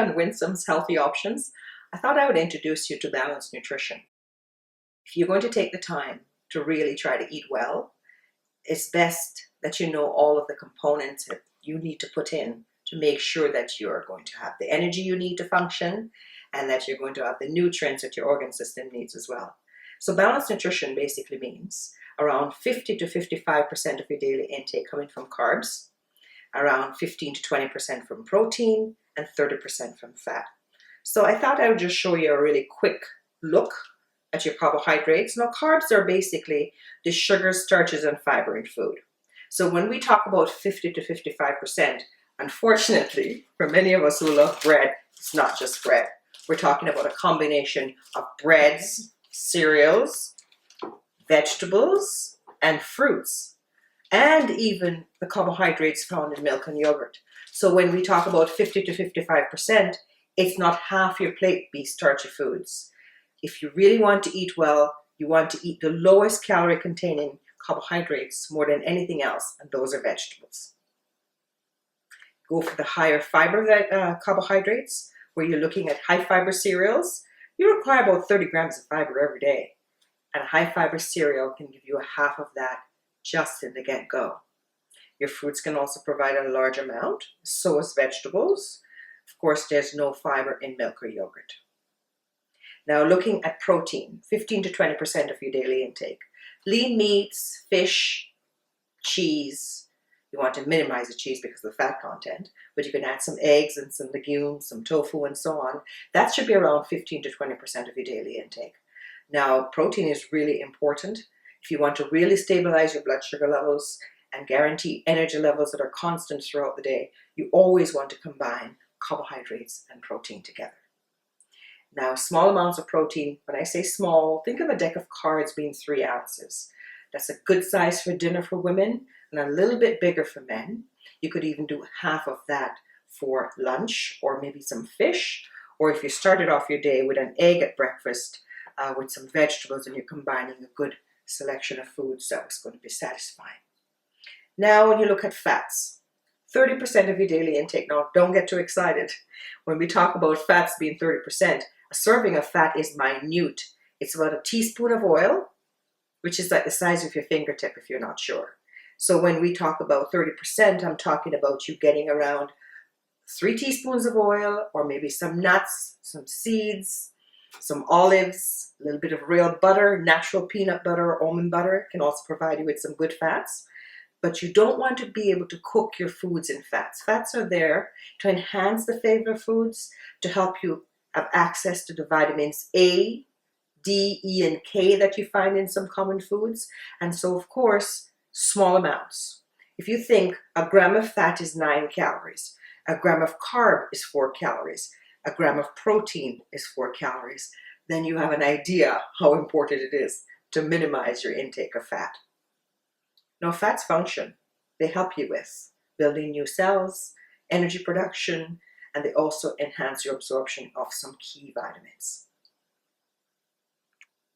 on Winsome's healthy options, I thought I would introduce you to balanced nutrition. If you're going to take the time to really try to eat well, it's best that you know all of the components that you need to put in to make sure that you're going to have the energy you need to function and that you're going to have the nutrients that your organ system needs as well. So balanced nutrition basically means around 50 to 55% of your daily intake coming from carbs, around 15 to 20% from protein, and 30% from fat. So I thought I would just show you a really quick look at your carbohydrates. Now, carbs are basically the sugars, starches, and fiber in food. So when we talk about 50 to 55%, unfortunately, for many of us who love bread, it's not just bread. We're talking about a combination of breads, cereals, vegetables, and fruits, and even the carbohydrates found in milk and yogurt. So when we talk about 50 to 55%, it's not half your plate be starchy foods. If you really want to eat well, you want to eat the lowest calorie containing carbohydrates more than anything else, and those are vegetables. Go for the higher fiber carbohydrates, where you're looking at high fiber cereals. You require about 30 grams of fiber every day, and a high fiber cereal can give you a half of that just in the get-go. Your fruits can also provide a large amount, so is vegetables. Of course, there's no fiber in milk or yogurt. Now, looking at protein, 15 to 20% of your daily intake. Lean meats, fish, cheese. You want to minimize the cheese because of the fat content, but you can add some eggs and some legumes, some tofu, and so on. That should be around 15 to 20% of your daily intake. Now, protein is really important. If you want to really stabilize your blood sugar levels and guarantee energy levels that are constant throughout the day, you always want to combine carbohydrates and protein together. Now, small amounts of protein, when I say small, think of a deck of cards being 3 ounces. That's a good size for dinner for women and a little bit bigger for men. You could even do half of that for lunch or maybe some fish. Or if you started off your day with an egg at breakfast with some vegetables and you're combining a good selection of foods, that's going to be satisfying. Now, when you look at fats, 30% of your daily intake. Now, don't get too excited. When we talk about fats being 30%, a serving of fat is minute. It's about a teaspoon of oil, which is like the size of your fingertip if you're not sure. So when we talk about 30%, I'm talking about you getting around 3 teaspoons of oil, or maybe some nuts, some seeds, some olives, a little bit of real butter, natural peanut butter or almond butter can also provide you with some good fats. But you don't want to be able to cook your foods in fats. Fats are there to enhance the flavor of foods, to help you have access to the vitamins A, D, E, and K that you find in some common foods. And so, of course, small amounts. If you think a gram of fat is 9 calories, a gram of carb is 4 calories, a gram of protein is 4 calories, then you have an idea how important it is to minimize your intake of fat. Now, fats function. They help you with building new cells, energy production, and they also enhance your absorption of some key vitamins.